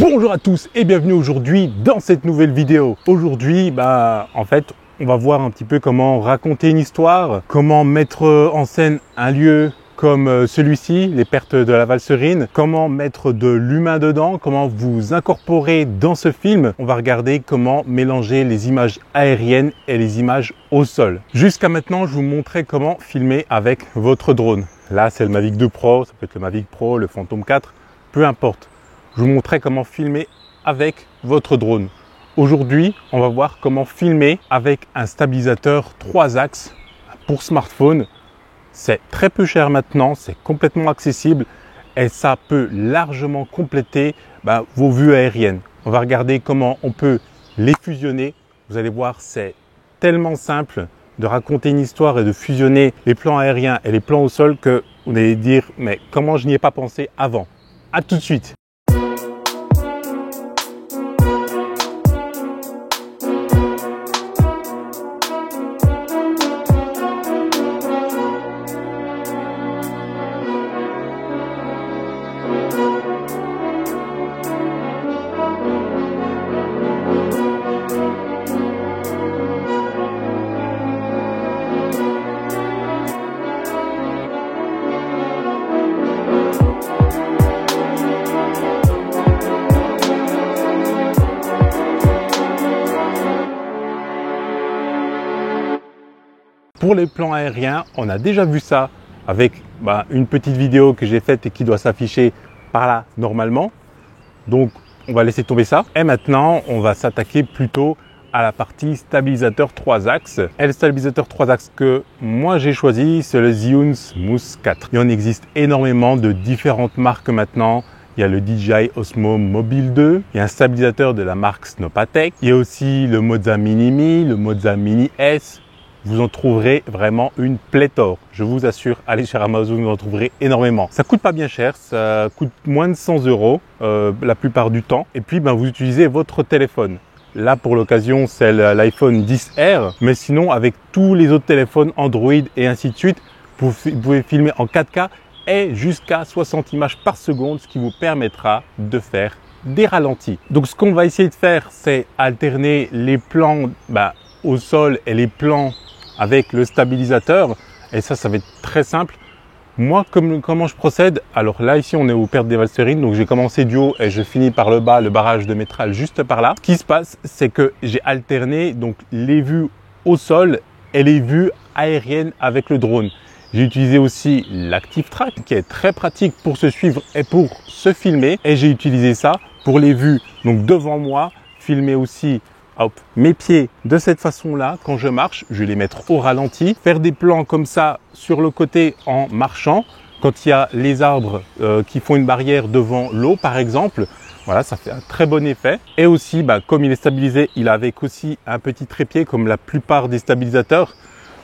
Bonjour à tous et bienvenue aujourd'hui dans cette nouvelle vidéo. Aujourd'hui, en fait, on va voir un petit peu comment raconter une histoire, comment mettre en scène un lieu comme celui-ci, les pertes de la Valserine, comment mettre de l'humain dedans, comment vous incorporer dans ce film. On va regarder comment mélanger les images aériennes et les images au sol. Jusqu'à maintenant, je vous montrais comment filmer avec votre drone. Là, c'est le Mavic 2 Pro, ça peut être le Mavic Pro, le Phantom 4, peu importe. Je vous montrais comment filmer avec votre drone. Aujourd'hui, on va voir comment filmer avec un stabilisateur 3 axes pour smartphone. C'est très peu cher maintenant, c'est complètement accessible et ça peut largement compléter vos vues aériennes. On va regarder comment on peut les fusionner. Vous allez voir, c'est tellement simple de raconter une histoire et de fusionner les plans aériens et les plans au sol que vous allez dire « mais comment je n'y ai pas pensé avant ?» À tout de suite. Pour les plans aériens, on a déjà vu ça avec une petite vidéo que j'ai faite et qui doit s'afficher par là normalement. Donc, on va laisser tomber ça. Et maintenant, on va s'attaquer plutôt à la partie stabilisateur 3 axes. Et le stabilisateur 3 axes que moi j'ai choisi, c'est le Zhiyun Smooth 4. Il en existe énormément de différentes marques maintenant. Il y a le DJI Osmo Mobile 2, il y a un stabilisateur de la marque Snopatec. Il y a aussi le Moza Mini Mi, le Moza Mini S. Vous en trouverez vraiment une pléthore. Je vous assure, allez sur Amazon, vous en trouverez énormément. Ça coûte pas bien cher, ça coûte moins de 100 € la plupart du temps. Et puis, vous utilisez votre téléphone. Là, pour l'occasion, c'est l'iPhone XR. Mais sinon, avec tous les autres téléphones Android et ainsi de suite, vous pouvez filmer en 4K et jusqu'à 60 images par seconde, ce qui vous permettra de faire des ralentis. Donc, ce qu'on va essayer de faire, c'est alterner les plans au sol et les plans avec le stabilisateur, et ça va être très simple. Moi, comment je procède? Alors là, ici, on est aux pertes des Valserine, donc j'ai commencé du haut et je finis par le bas, le barrage de métral juste par là. Ce qui se passe, c'est que j'ai alterné donc les vues au sol et les vues aériennes avec le drone. J'ai utilisé aussi l'Active Track, qui est très pratique pour se suivre et pour se filmer, et j'ai utilisé ça pour les vues donc devant moi, filmer aussi mes pieds de cette façon-là. Quand je marche, je vais les mettre au ralenti. Faire des plans comme ça sur le côté en marchant. Quand il y a les arbres qui font une barrière devant l'eau, par exemple. Voilà, ça fait un très bon effet. Et aussi, comme il est stabilisé, il a avec aussi un petit trépied comme la plupart des stabilisateurs.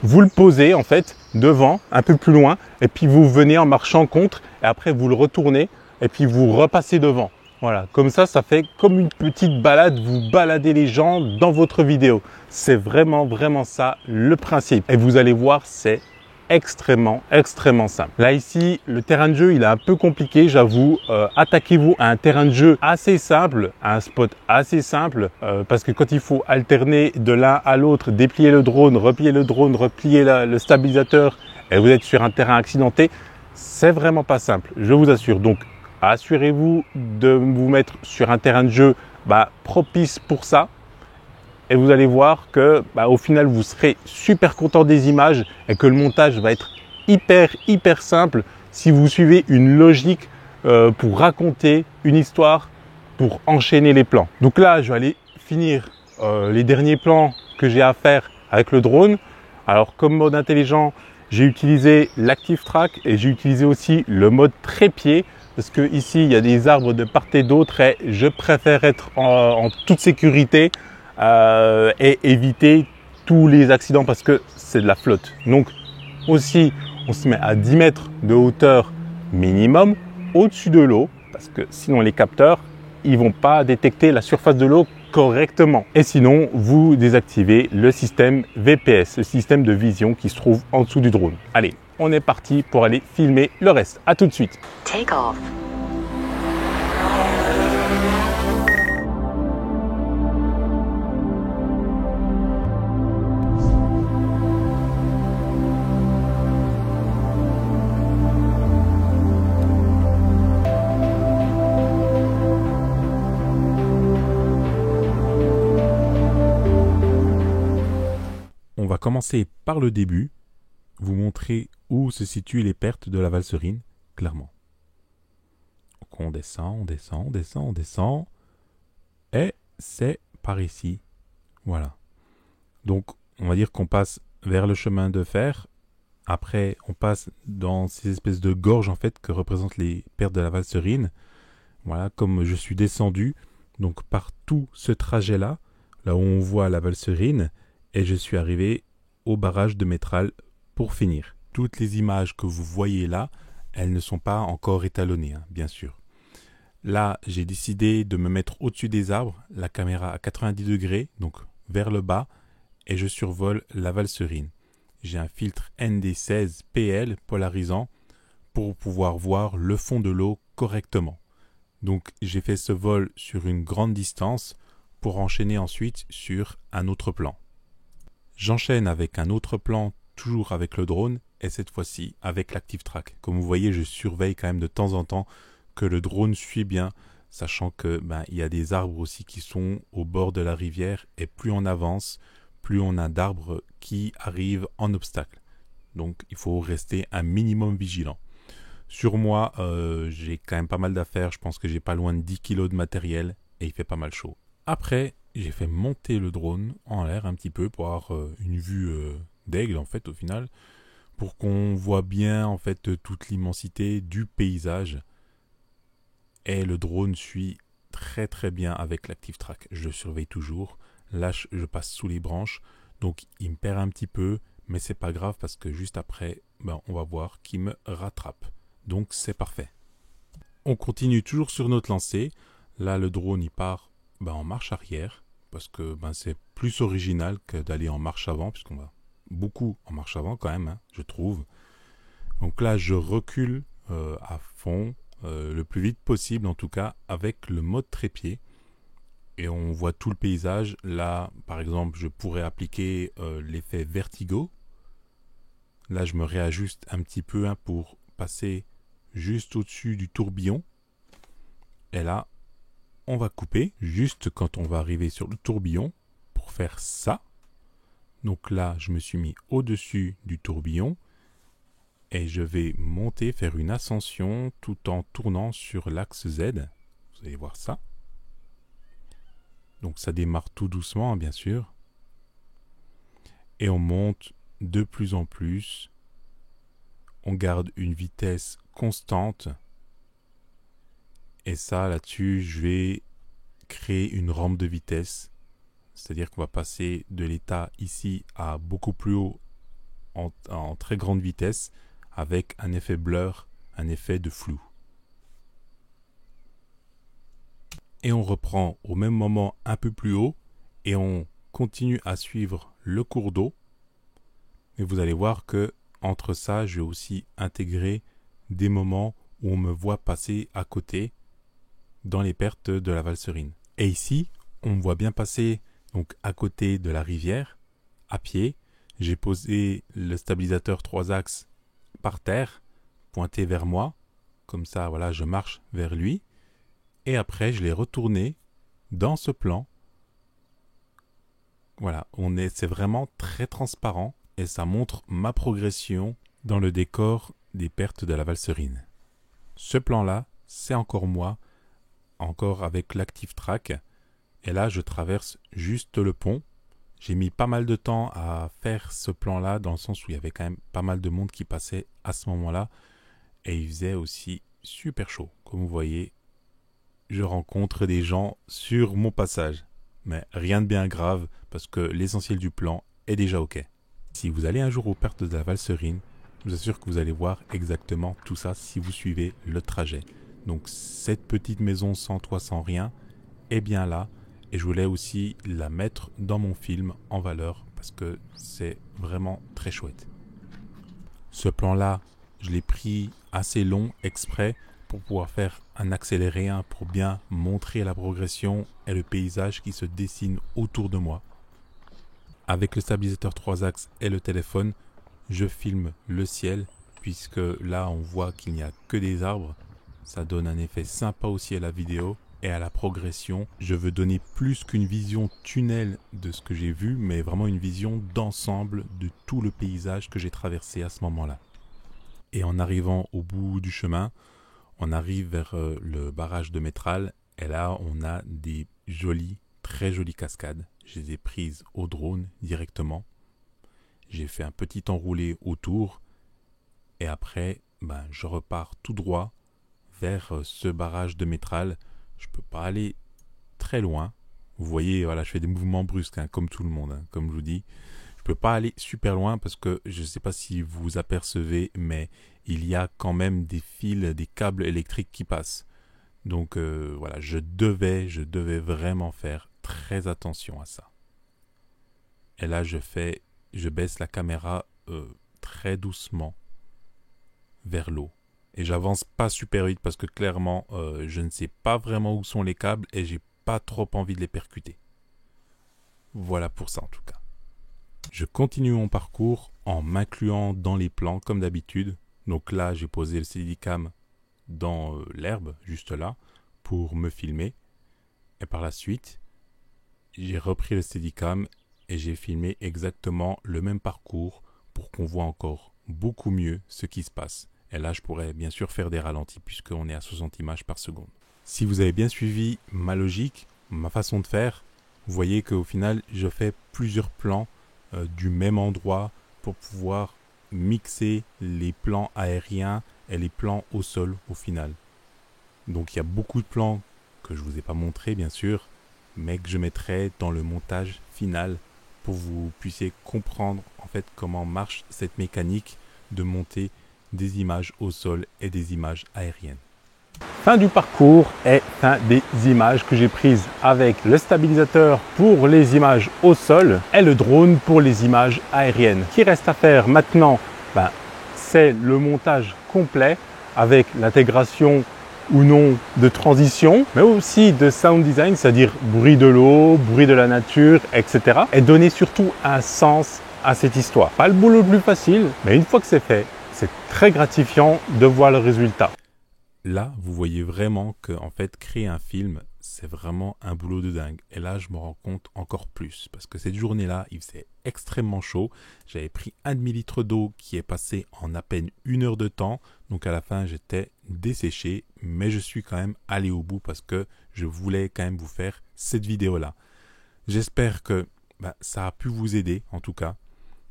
Vous le posez en fait devant, un peu plus loin. Et puis vous venez en marchant contre. Et après, vous le retournez. Et puis vous repassez devant. Voilà, comme ça fait comme une petite balade, vous baladez les gens dans votre vidéo. C'est vraiment ça le principe. Et vous allez voir, c'est extrêmement simple. Là ici, le terrain de jeu, il est un peu compliqué, j'avoue. Attaquez-vous à un terrain de jeu assez simple, à un spot assez simple, parce que quand il faut alterner de l'un à l'autre, déplier le drone, replier le stabilisateur, et vous êtes sur un terrain accidenté, c'est vraiment pas simple, je vous assure. Donc, assurez-vous de vous mettre sur un terrain de jeu propice pour ça et vous allez voir que au final vous serez super content des images et que le montage va être hyper simple si vous suivez une logique pour raconter une histoire, pour enchaîner les plans. Donc là, je vais aller finir les derniers plans que j'ai à faire avec le drone. Alors comme mode intelligent, j'ai utilisé l'Active Track et j'ai utilisé aussi le mode trépied. Parce que ici, il y a des arbres de part et d'autre et je préfère être en toute sécurité et éviter tous les accidents parce que c'est de la flotte. Donc aussi, on se met à 10 mètres de hauteur minimum au-dessus de l'eau parce que sinon les capteurs, ils vont pas détecter la surface de l'eau correctement. Et sinon, vous désactivez le système VPS, le système de vision qui se trouve en dessous du drone. Allez, on est parti pour aller filmer le reste. À tout de suite. Take off. commencer par le début, vous montrer où se situent les pertes de la Valserine, clairement. Donc on descend, on descend, on descend, on descend. Et c'est par ici. Voilà. Donc on va dire qu'on passe vers le chemin de fer. Après, on passe dans ces espèces de gorges en fait que représentent les pertes de la Valserine. Voilà, comme je suis descendu, donc par tout ce trajet-là, là où on voit la Valserine, et je suis arrivé au barrage de Métral pour finir. Toutes les images que vous voyez là, elles ne sont pas encore étalonnées, hein, bien sûr. Là, j'ai décidé de me mettre au-dessus des arbres, la caméra à 90 degrés, donc vers le bas, et je survole la Valserine. J'ai un filtre ND16 PL polarisant pour pouvoir voir le fond de l'eau correctement. Donc j'ai fait ce vol sur une grande distance pour enchaîner ensuite sur un autre plan. J'enchaîne avec un autre plan, toujours avec le drone, et cette fois-ci avec l'Active Track. Comme vous voyez, je surveille quand même de temps en temps que le drone suit bien, sachant que il y a des arbres aussi qui sont au bord de la rivière, et plus on avance, plus on a d'arbres qui arrivent en obstacle. Donc il faut rester un minimum vigilant. Sur moi, j'ai quand même pas mal d'affaires. Je pense que j'ai pas loin de 10 kg de matériel et il fait pas mal chaud. Après, j'ai fait monter le drone en l'air un petit peu pour avoir une vue d'aigle en fait au final, pour qu'on voit bien en fait toute l'immensité du paysage. Et le drone suit très très bien avec l'Active Track. Je le surveille toujours. Là, je passe sous les branches, donc il me perd un petit peu, mais c'est pas grave parce que juste après, on va voir qu'il me rattrape. Donc c'est parfait. On continue toujours sur notre lancée. Là le drone il part en marche arrière. Parce que c'est plus original que d'aller en marche avant. Puisqu'on va beaucoup en marche avant quand même, hein, je trouve. Donc là je recule à fond. Le plus vite possible en tout cas. Avec le mode trépied. Et on voit tout le paysage. Là par exemple je pourrais appliquer l'effet vertigo. Là je me réajuste un petit peu pour passer juste au-dessus du tourbillon. Et là, on va couper juste quand on va arriver sur le tourbillon pour faire ça. Donc là, je me suis mis au-dessus du tourbillon et je vais monter, faire une ascension tout en tournant sur l'axe Z. Vous allez voir ça. Donc ça démarre tout doucement, bien sûr. Et on monte de plus en plus. On garde une vitesse constante. Et ça, là-dessus, je vais créer une rampe de vitesse. C'est-à-dire qu'on va passer de l'état ici à beaucoup plus haut en très grande vitesse avec un effet blur, un effet de flou. Et on reprend au même moment un peu plus haut et on continue à suivre le cours d'eau. Et vous allez voir que entre ça, je vais aussi intégrer des moments où on me voit passer à côté dans les pertes de la Valserine. Et ici, on me voit bien passer donc à côté de la rivière, à pied. J'ai posé le stabilisateur 3 axes par terre, pointé vers moi. Comme ça, voilà, je marche vers lui. Et après, je l'ai retourné dans ce plan. Voilà, c'est vraiment très transparent et ça montre ma progression dans le décor des pertes de la Valserine. Ce plan-là, c'est encore moi, encore avec l'Active Track. Et là, je traverse juste le pont. J'ai mis pas mal de temps à faire ce plan-là, dans le sens où il y avait quand même pas mal de monde qui passait à ce moment-là. Et il faisait aussi super chaud. Comme vous voyez, je rencontre des gens sur mon passage. Mais rien de bien grave, parce que l'essentiel du plan est déjà OK. Si vous allez un jour aux pertes de la Valserine, je vous assure que vous allez voir exactement tout ça si vous suivez le trajet. Donc cette petite maison sans toit, sans rien, est bien là. Et je voulais aussi la mettre dans mon film en valeur parce que c'est vraiment très chouette. Ce plan-là, je l'ai pris assez long exprès pour pouvoir faire un accéléré pour bien montrer la progression et le paysage qui se dessine autour de moi. Avec le stabilisateur 3 axes et le téléphone, je filme le ciel puisque là on voit qu'il n'y a que des arbres. Ça donne un effet sympa aussi à la vidéo. et à la progression. Je veux donner plus qu'une vision tunnel de ce que j'ai vu, mais vraiment une vision d'ensemble de tout le paysage que j'ai traversé à ce moment-là. Et en arrivant au bout du chemin, on arrive vers le barrage de Métral, et là on a des très jolies cascades. Je les ai prises au drone directement. J'ai fait un petit enroulé autour, et après je repars tout droit vers ce barrage de Métral. Je peux pas aller très loin. Vous voyez, voilà, je fais des mouvements brusques, comme tout le monde, comme je vous dis. Je peux pas aller super loin parce que je ne sais pas si vous apercevez, mais il y a quand même des fils, des câbles électriques qui passent. Donc voilà, je devais vraiment faire très attention à ça. Et là, je baisse la caméra très doucement vers l'eau. Et j'avance pas super vite parce que clairement, je ne sais pas vraiment où sont les câbles et j'ai pas trop envie de les percuter. Voilà pour ça en tout cas. Je continue mon parcours en m'incluant dans les plans comme d'habitude. Donc là, j'ai posé le Steadicam dans l'herbe, juste là, pour me filmer. Et par la suite, j'ai repris le Steadicam et j'ai filmé exactement le même parcours pour qu'on voit encore beaucoup mieux ce qui se passe. Et là, je pourrais bien sûr faire des ralentis puisqu'on est à 60 images par seconde. Si vous avez bien suivi ma logique, ma façon de faire, vous voyez qu'au final, je fais plusieurs plans du même endroit pour pouvoir mixer les plans aériens et les plans au sol au final. Donc il y a beaucoup de plans que je ne vous ai pas montré bien sûr, mais que je mettrai dans le montage final pour que vous puissiez comprendre en fait comment marche cette mécanique de monter des images au sol et des images aériennes. Fin du parcours et fin des images que j'ai prises avec le stabilisateur pour les images au sol et le drone pour les images aériennes. Ce qui reste à faire maintenant, c'est le montage complet avec l'intégration ou non de transition, mais aussi de sound design, c'est-à-dire bruit de l'eau, bruit de la nature, etc. Et donner surtout un sens à cette histoire. Pas le boulot le plus facile, mais une fois que c'est fait, c'est très gratifiant de voir le résultat. Là, vous voyez vraiment que en fait, créer un film, c'est vraiment un boulot de dingue. Et là, je me rends compte encore plus. Parce que cette journée-là, il faisait extrêmement chaud. J'avais pris un demi-litre d'eau qui est passé en à peine 1 heure de temps. Donc à la fin, j'étais desséché. Mais je suis quand même allé au bout parce que je voulais quand même vous faire cette vidéo-là. J'espère que ça a pu vous aider, en tout cas.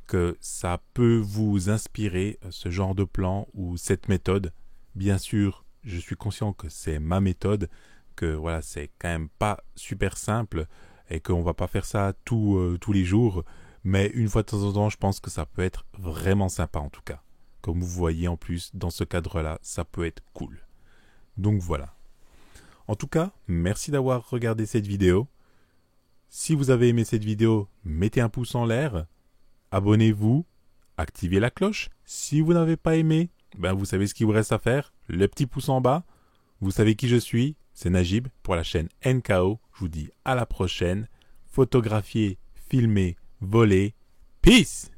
Que ça peut vous inspirer, ce genre de plan ou cette méthode. Bien sûr, je suis conscient que c'est ma méthode, que voilà, c'est quand même pas super simple et qu'on va pas faire ça tous les jours, mais une fois de temps en temps, je pense que ça peut être vraiment sympa en tout cas. Comme vous voyez en plus, dans ce cadre-là, ça peut être cool. Donc voilà. En tout cas, merci d'avoir regardé cette vidéo. Si vous avez aimé cette vidéo, mettez un pouce en l'air, abonnez-vous, activez la cloche. Si vous n'avez pas aimé, vous savez ce qu'il vous reste à faire, le petit pouce en bas. Vous savez qui je suis, c'est Najib pour la chaîne NKO. Je vous dis à la prochaine. Photographier, filmer, voler. Peace!